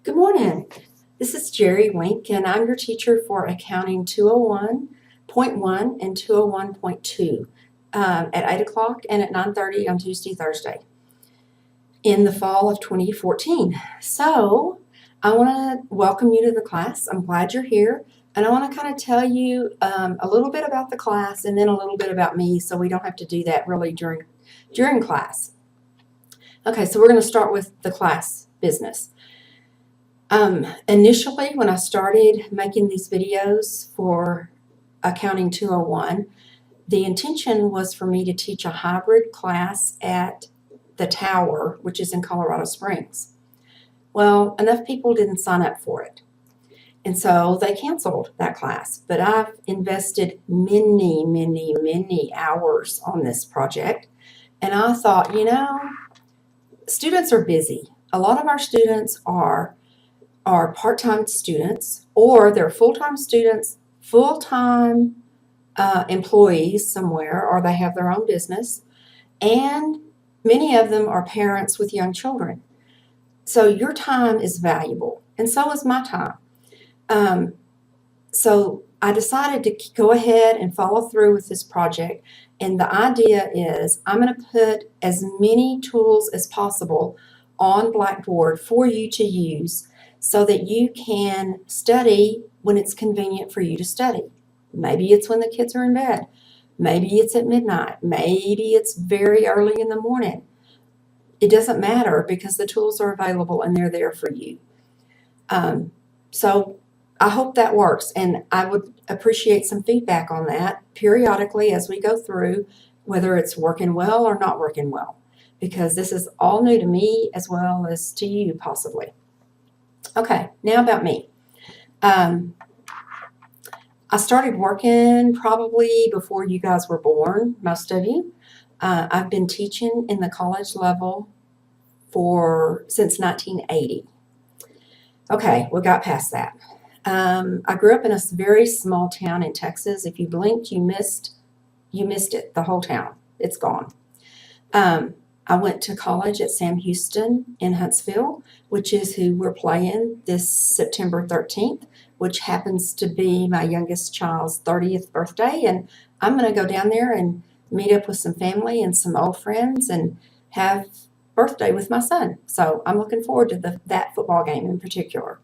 Good morning. This is Jerry Wink, and I'm your teacher for Accounting 201.1 and 201.2 at 8 o'clock and at 9:30 on Tuesday, Thursday in the fall of 2014. So I want to welcome you to the class. I'm glad you're here, and I want to kind of tell you a little bit about the class and then a little bit about me, so we don't have to do that really during class. Okay, so we're going to start with the class business. Initially, when I started making these videos for Accounting 201, the intention was for me to teach a hybrid class at the Tower, which is in Colorado Springs. Well, enough people didn't sign up for it, and so they canceled that class. But I've invested many hours on this project, and I thought, students are busy. A lot of our students are part-time students, or they're full-time students, full-time employees somewhere, or they have their own business, and many of them are parents with young children. So your time is valuable, and so is my time. So I decided to go ahead and follow through with this project, and the idea is I'm going to put as many tools as possible on Blackboard for you to use so that you can study when it's convenient for you to study. Maybe it's when the kids are in bed. Maybe it's at midnight. Maybe it's very early in the morning. It doesn't matter because the tools are available and they're there for you. So I hope that works, and I would appreciate some feedback on that periodically as we go through, whether it's working well or not working well, because this is all new to me as well as to you possibly. Okay, now about me. I started working probably before you guys were born, most of you. I've been teaching in the college level since 1980. Okay, we got past that. I grew up in a very small town in Texas. If you blinked, you missed it, the whole town. It's gone. I went to college at Sam Houston in Huntsville, which is who we're playing this September 13th, which happens to be my youngest child's 30th birthday. And I'm going to go down there and meet up with some family and some old friends and have birthday with my son. So I'm looking forward to that football game in particular.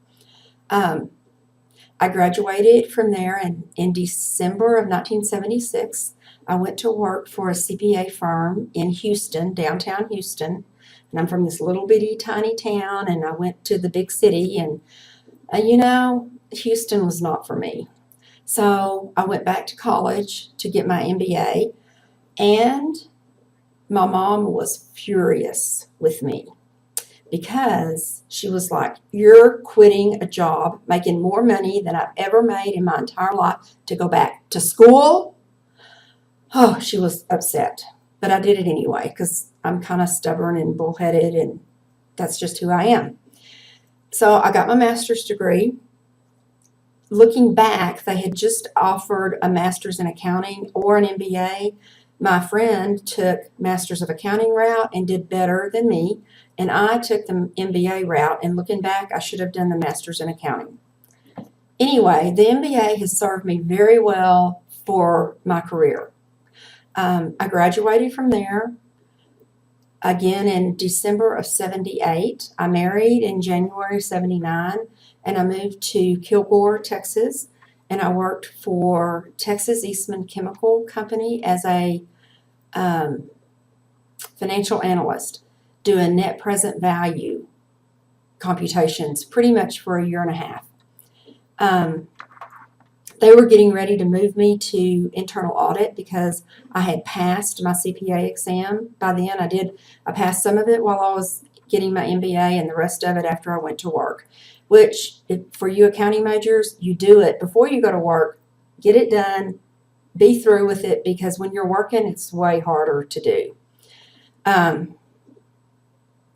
I graduated from there, and in December of 1976, I went to work for a CPA firm in Houston, downtown Houston, and I'm from this little bitty tiny town, and I went to the big city, and Houston was not for me. So I went back to college to get my MBA, and my mom was furious with me because she was like, "You're quitting a job making more money than I've ever made in my entire life to go back to school?" Oh, she was upset, but I did it anyway because I'm kind of stubborn and bullheaded, and that's just who I am. So I got my master's degree. Looking back, they had just offered a master's in accounting or an MBA. My friend took master's of accounting route and did better than me, and I took the MBA route, and looking back, I should have done the master's in accounting. Anyway, the MBA has served me very well for my career. I graduated from there again in December of 78. I married in January 79, and I moved to Kilgore, Texas, and I worked for Texas Eastman Chemical Company as a financial analyst, doing net present value computations pretty much for a year and a half. They were getting ready to move me to internal audit because I had passed my CPA exam. By then I passed some of it while I was getting my MBA and the rest of it after I went to work, which for you accounting majors, you do it before you go to work, get it done, be through with it, because when you're working, it's way harder to do.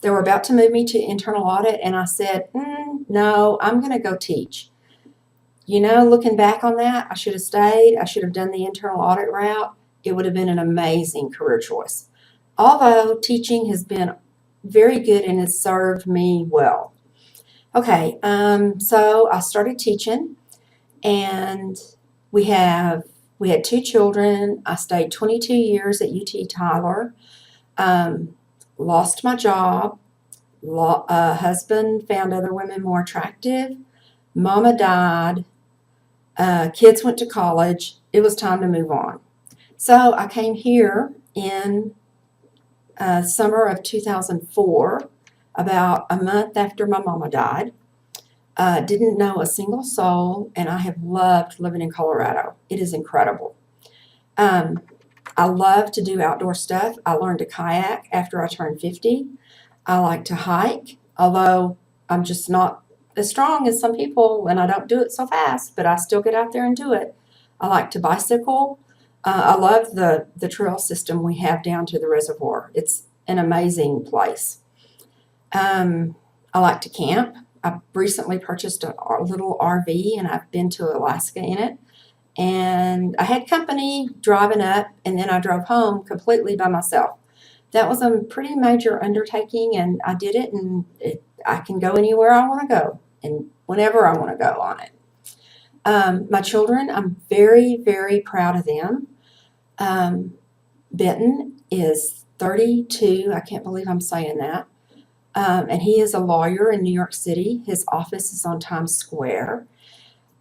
They were about to move me to internal audit, and I said, no, I'm going to go teach. Looking back on that, I should have stayed. I should have done the internal audit route. It would have been an amazing career choice. Although teaching has been very good and has served me well. Okay, so I started teaching, and we had 2 children. I stayed 22 years at UT Tyler. Um, Lost my job. Husband found other women more attractive. Mama died. Kids went to college. It was time to move on. So I came here in summer of 2004, about a month after my mama died. Didn't know a single soul, and I have loved living in Colorado. It is incredible. Um, I love to do outdoor stuff. I learned to kayak after I turned 50. I like to hike, although I'm just not as strong as some people, and I don't do it so fast, but I still get out there and do it. I like to bicycle. I love the trail system we have down to the reservoir. It's an amazing place. I like to camp. I recently purchased a little RV, and I've been to Alaska in it. And I had company driving up, and then I drove home completely by myself. That was a pretty major undertaking, and I did it, and I can go anywhere I want to go and whenever I want to go on it. My children, I'm very, very proud of them. Benton is 32. I can't believe I'm saying that. And he is a lawyer in New York City. His office is on Times Square.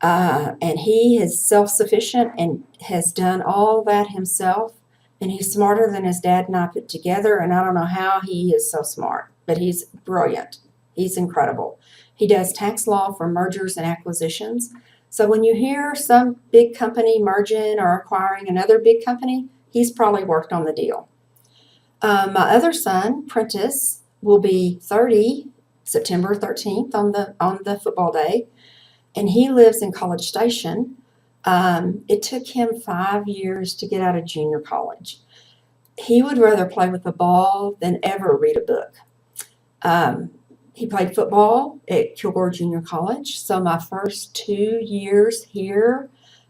And he is self-sufficient and has done all that himself. And he's smarter than his dad and I put together. And I don't know how he is so smart, but he's brilliant. He's incredible. He does tax law for mergers and acquisitions. So when you hear some big company merging or acquiring another big company, he's probably worked on the deal. My other son, Prentice, will be 30 September 13th on the football day, and he lives in College Station. It took him 5 years to get out of junior college. He would rather play with a ball than ever read a book. He played football at Kilgore Junior College. So my first 2 years here,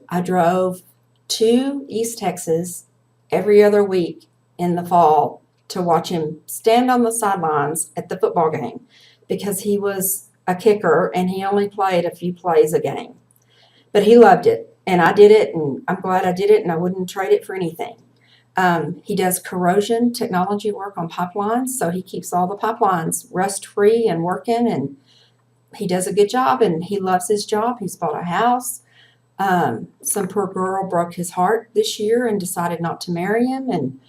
I drove to East Texas every other week in the fall to watch him stand on the sidelines at the football game, because he was a kicker and he only played a few plays a game. But he loved it, and I did it, and I'm glad I did it, and I wouldn't trade it for anything. He does corrosion technology work on pipelines, so he keeps all the pipelines rust-free and working, and he does a good job, and he loves his job. He's bought a house. Some poor girl broke his heart this year and decided not to marry him,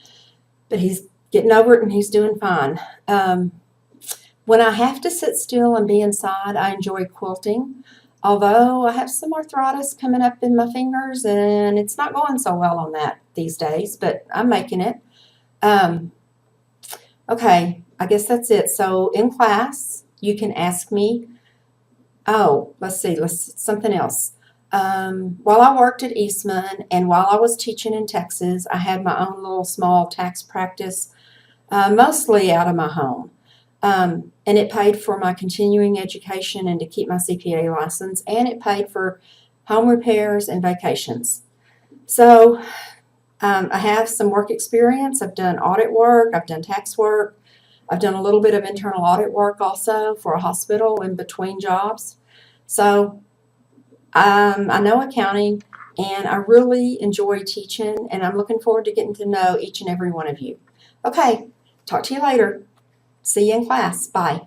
but he's getting over it, and he's doing fine. When I have to sit still and be inside, I enjoy quilting. Although I have some arthritis coming up in my fingers, and it's not going so well on that these days, but I'm making it. Okay, I guess that's it. So in class, you can ask me, let's see, something else. While I worked at Eastman and while I was teaching in Texas, I had my own little small tax practice, mostly out of my home. And it paid for my continuing education and to keep my CPA license, and it paid for home repairs and vacations. So I have some work experience. I've done audit work. I've done tax work. I've done a little bit of internal audit work also for a hospital in between jobs. So I know accounting, and I really enjoy teaching, and I'm looking forward to getting to know each and every one of you. Okay, talk to you later. See you in class. Bye.